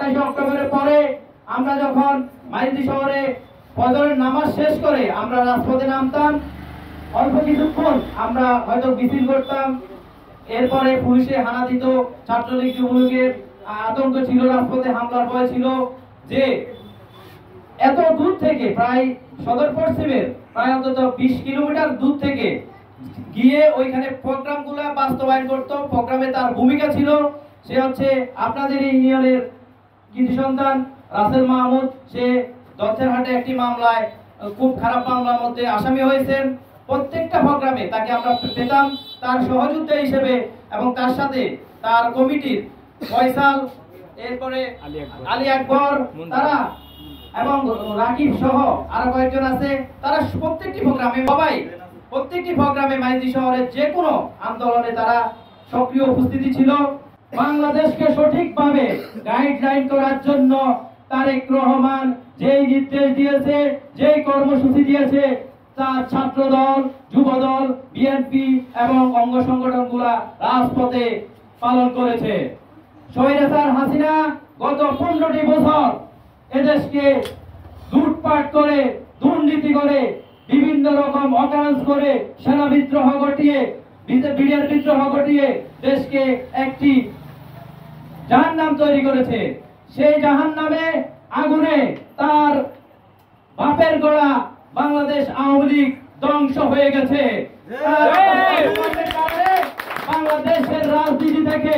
27 অক্টোবরের পরে আমরা যখন মাইজদি শহরে ফজরের নামাজ শেষ করে আমরা রাজপথে নামতাম, অল্প কিছুক্ষণ আমরা হয়তো মিছিল করতাম, এরপরে পুলিশে হানা দিত, ছাত্রলীগ যুবলীগের আতঙ্ক ছিল, রাজপথে হামলার ভয় ছিল, যে এত দূর থেকে প্রায় সদর পশ্চিমের প্রায় অন্তত 20 কিলোমিটার দূর থেকে গিয়ে ওইখানে প্রোগ্রামগুলো বাস্তবায়ন করত। প্রোগ্রামে তার ভূমিকা ছিল, সে হচ্ছে আপনাদের ইউনিয়নের কৃতি সন্তান রাসেল মাহমুদ। সে দত্তেরহাটে একটি মামলায়, খুব খারাপ মামলার মধ্যে আসামি হয়েছেন। প্রত্যেকটা প্রোগ্রামে তাকে আমরা পেতাম তার সহযোদ্ধা হিসেবে, এবং তার সাথে তার কমিটির ফয়সাল, এরপরে আলী আকবর, তারা এবং রাকিব সহ আরো কয়েকজন আছে। তারা প্রত্যেকটি প্রোগ্রামে মাইজদি শহরের যে কোনো আন্দোলনে তারা সক্রিয় উপস্থিতি ছিল। বাংলাদেশকে সঠিকভাবে গাইডলাইন করার জন্য তারেক রহমান যেই নির্দেশ দিয়েছে, যেই কর্মসূচি দিয়েছে, তার ছাত্রদল, যুবদল, বিএনপি এবং অঙ্গ সংগঠনগুলা রাজপথে পালন করেছে। স্বৈরাচার হাসিনা গত 15টি বছর এদেশকে লুটপাট করে, দুর্নীতি করে, বিভিন্ন রকম অকারেন্স করে, সেনা বিদ্রোহ ঘটিয়ে, বিডিআর বিদ্রোহ ঘটিয়ে দেশকে একটি জাহান্নাম তৈরি করেছে। সেই জাহান্নামে আগুনে তার বাপের গড়া বাংলাদেশ আওয়ামী লীগ ধ্বংস হয়ে গেছে। বাংলাদেশের রাজনীতি থেকে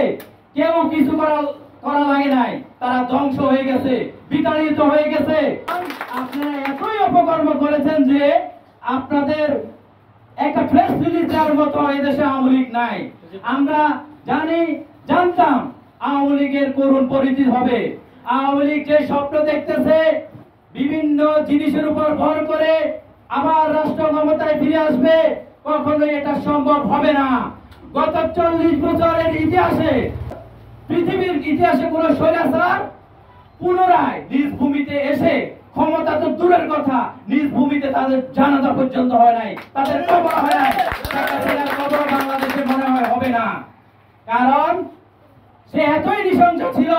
কেউ কিছু করা লাগে নাই, তারা ধ্বংস হয়ে গেছে, বিতাড়িত হয়ে গেছে। আপনারা এতই অপকর্ম করেছেন যে আপনাদের একটা প্রেস রিলিজ দেওয়ার মতো এদেশে আওয়ামী লীগ নাই। আমরা জানতাম আওয়ামী লীগের করুণ পরিণতি হবে। আওয়ামী লীগ যে স্বপ্ন দেখতেছে বিভিন্ন জিনিসের উপর ভর করে আবার রাষ্ট্র ক্ষমতায় ফিরে আসবে, কখনোই এটা সম্ভব হবে না। গত 40 বছরের ইতিহাসে, পৃথিবীর ইতিহাসে কোন স্বৈরাচার পুনরায় নিজ ভূমিতে এসে, ক্ষমতা তো দূরের কথা, নিজ ভূমিতে তাদের জানাজা পর্যন্ত হয় নাই, তাদের কবর হয় নাই। কবর বাংলাদেশে মনে হয় হবে না, কারণ সে এতই নৃশংস ছিল।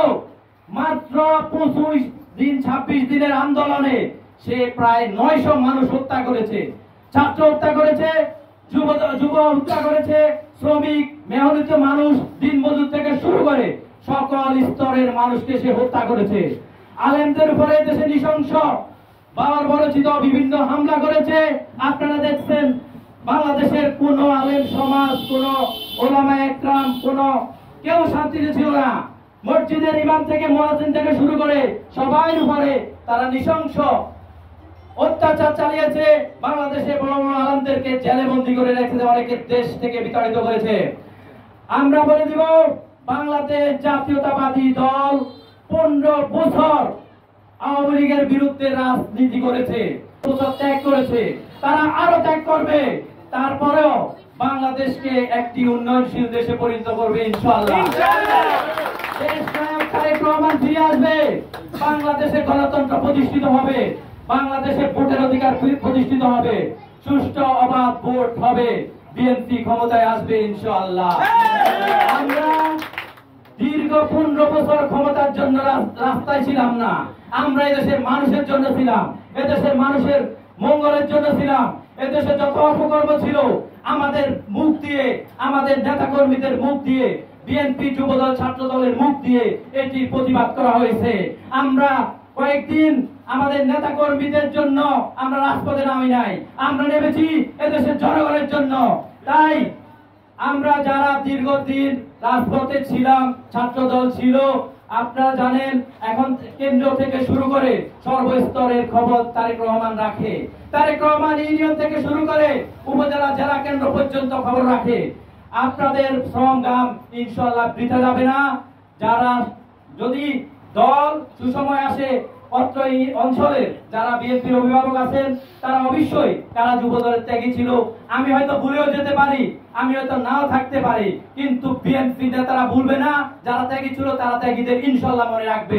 মাত্র 25 দিন, 26 দিনের আন্দোলনে সে প্রায় 900 মানুষ হত্যা করেছে, ছাত্র হত্যা করেছে, যুব হত্যা করেছে, শ্রমিক, মেহনত মানুষ, দিনমজুর থেকে শুরু করে সকল স্তরের মানুষকে সে হত্যা করেছে। আলেমদের উপরে দেশে নৃশংস বর্বরচিত বিভিন্ন হামলা করেছে। আপনারা দেখছেন বাংলাদেশের কোন আলেম সমাজ, কোন ওলামায়ে একরাম, কোন কেউ শান্তিতে ছিল না। মসজিদের ইমাম থেকে মুয়াজ্জিন থেকে শুরু করে সবার উপরে তারা নৃশংস অত্যাচার চালিয়েছে। বাংলাদেশে বড় বড় আলেমদেরকে জেলে বন্দী করে রেখেছে, অনেকে দেশ থেকে বিতাড়িত করেছে। আমরা বলে দিব, বাংলাদেশ জাতীয়তাবাদী দল 15 বছর আওয়ামী লীগের বিরুদ্ধে রাজনীতি করেছে, ত্যাগ করেছে, তারা আরো ত্যাগ করবে। তারপরেও বাংলাদেশকে একটি উন্নয়নশীল দেশে পরিণত করবে ইনশাআল্লাহ। দেশ নায়ক তারেক রহমান ফিরে আসবে, বাংলাদেশে গণতন্ত্র প্রতিষ্ঠিত হবে, বাংলাদেশে ভোটের অধিকার প্রতিষ্ঠিত হবে, সুষ্ঠু অবাধ ভোট হবে, বিএনপি ক্ষমতায় আসবে ইনশাআল্লাহ। আমরা দীর্ঘ 15 বছর ক্ষমতার জন্য রাস্তায় ছিলাম না, আমরা এদেশের মানুষের জন্য ছিলাম, এদেশের মানুষের মঙ্গলের জন্য ছিলাম। এদেশে যত অপকর্ম ছিল আমাদের মুখ দিয়ে, আমাদের নেতা কর্মীদের মুখ দিয়ে, বিএনপি, যুবদল, ছাত্র দলের মুখ দিয়ে এটির প্রতিবাদ করা হয়েছে। আমরা কয়েকদিন আমাদের নেতা কর্মীদের জন্য আমরা রাজপথে নামি নাই, আমরা নেমেছি এদেশের জনগণের জন্য। তাই আমরা যারা দীর্ঘদিন রাজপথে ছিলাম, ছাত্র দল ছিল, আপনারা জানেন এখন কেন্দ্র থেকে শুরু করে সর্বস্তরের খবর তারেক রহমান রাখে। তারেক রহমান ইউনিয়ন থেকে শুরু করে উপজেলা, জেলা কেন্দ্র পর্যন্ত খবর রাখে। আপনাদের শ্রম গাম ইনশাআল্লাহ বৃথা যাবে না। যারা যদি দল সুসময় আসে, অত্র এই অঞ্চলের যারা বিএনপির অভিভাবক আছেন তারা অবশ্যই তারা যুবদলের ত্যাগী ছিল। আমি হয়তো ভুলেও যেতে পারি, আমি হয়তো নাও থাকতে পারি, কিন্তু বিএনপি নেতারা ভুলবে না। যারা ত্যাগী ছিল তারা ত্যাগীদের ইনশাআল্লাহ মনে রাখবে,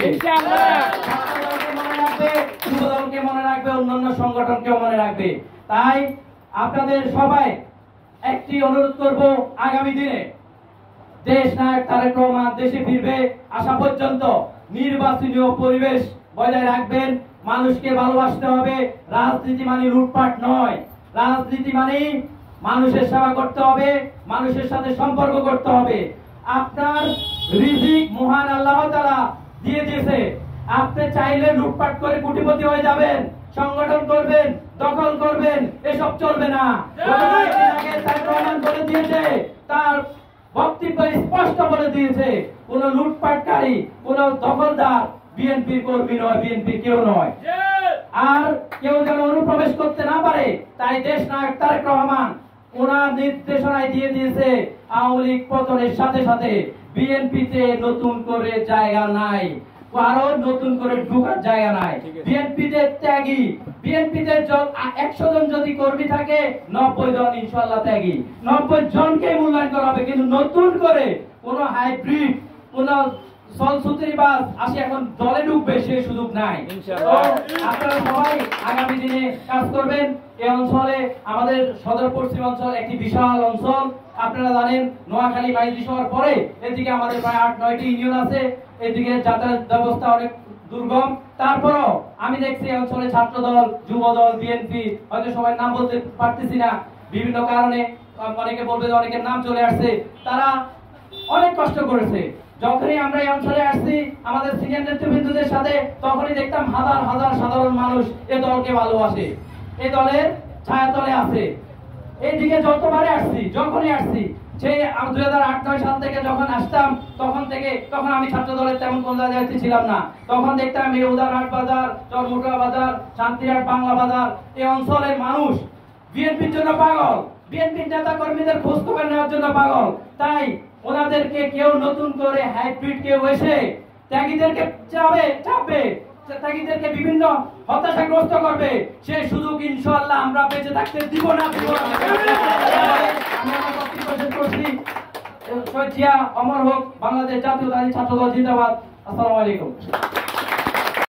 মনে রাখবে, যুবদলকে মনে রাখবে, অন্যান্য সংগঠনকেও মনে রাখবে। তাই আপনাদের সবাই একটি অনুরোধ করব, আগামী দিনে দেশ নায়ক তারেক রহমান দেশে ফিরবে আসা পর্যন্ত নির্বাচনীয় পরিবেশ বজায় রাখবেন। মানুষকে ভালোবাসতে হবে। রাজনীতি মানে লুটপাট নয়। রাজনীতি মানে মানুষের সেবা করতে হবে, মানুষের সাথে সম্পর্ক করতে হবে। আপনার রিজিক মহান আল্লাহ তাআলা দিয়ে দিয়েছে। আপনি চাইলে লুটপাট করে কোটিপতি হয়ে যাবেন, সংগঠন করবেন, দখল করবেন, এসব চলবে না। প্রমাণ করে দিয়েছে, তার বক্তব্য স্পষ্ট বলে দিয়েছে, কোন লুটপাটকারী, কোন দখলদার বিএনপির কর্মী নয়, বিএনপি কেউ নয়। আর কেউ যেন অনুপ্রবেশ করতে না পারে, তাই দেশ নায়ক তারেক রহমান ওনার নির্দেশনায় দিয়ে দিয়েছে, আওয়ামী লীগ পতনের সাথে সাথে বিএনপিতে নতুন করে জায়গা নাই, আরো নতুন করে ঢোকার জায়গা নাই। বিএনপিতে ত্যাগী, বিএনপিতে 100 জন যদি কর্মী থাকে 90 জন ইনশাআল্লাহ ত্যাগী, 90 জনকে মূল্যায়ন করা হবে। কিন্তু নতুন করে কোন হাইব্রিড, কোন সলসুতিবাজ আসি এখন দলে ঢুকবে সেই সুযোগ নাই। আপনারা সবাই আগামী দিনে কাজ করবেন। এই অঞ্চলে আমাদের সদর পশ্চিম অঞ্চল একটি বিশাল অঞ্চল। আপনারা জানেন নোয়াখালী বাইজি শহর পরে এদিকে আমাদের প্রায় 8-9টি ইউনিয়ন আছে। এদিকে যাতায়াত ব্যবস্থা অনেক দুর্গম। তারপরও আমি দেখছি এই অঞ্চলে ছাত্র দল, যুব দল, বিএনপি, হয়তো সবাই নাম বলতে পারতেছি না বিভিন্ন কারণে, অনেকে বলবে যে অনেকের নাম চলে আসছে, তারা অনেক কষ্ট করেছে। যখনই আমরা এই অঞ্চলে আসছি আমাদের সিনিয়র নেতৃবৃন্দদের সাথে, তখনই দেখতাম হাজার হাজার সাধারণ মানুষ এই দলকে ভালোবাসে, এই দলের ছায়াতলে আছে। এইদিকে যতবারে আসছি, যখনই আসছি, সেই 2008-9 সাল থেকে যখন আসতাম, তখন আমি ছাত্র দলের তেমন কোন জায়গায় ছিলাম না। তখন দেখতাম এই উদারহাট বাজার, চরমুটা বাজার, শান্তিহাট বাংলা বাজার, এই অঞ্চলের মানুষ বিএনপির জন্য পাগল, বিএনপির নেতা কর্মীদের খোঁজ খবর নেওয়ার জন্য পাগল। তাই ওনাদেরকে কেউ নতুন করে হাইব্রিড কেউ এসে ত্যাগীদেরকে চাপবে, ত্যাগীদেরকে বিভিন্ন হতাশাগ্রস্ত করবে, সেই সুযোগ ইনশাআল্লাহ আমরা বেঁচে থাকতে দিব না। আমি আমার বক্তব্য শেষ করছি। শহীদ জিয়া অমর হোক, বাংলাদেশ জাতীয়তাবাদী ছাত্র দল জিন্দাবাদ। আসসালামু আলাইকুম।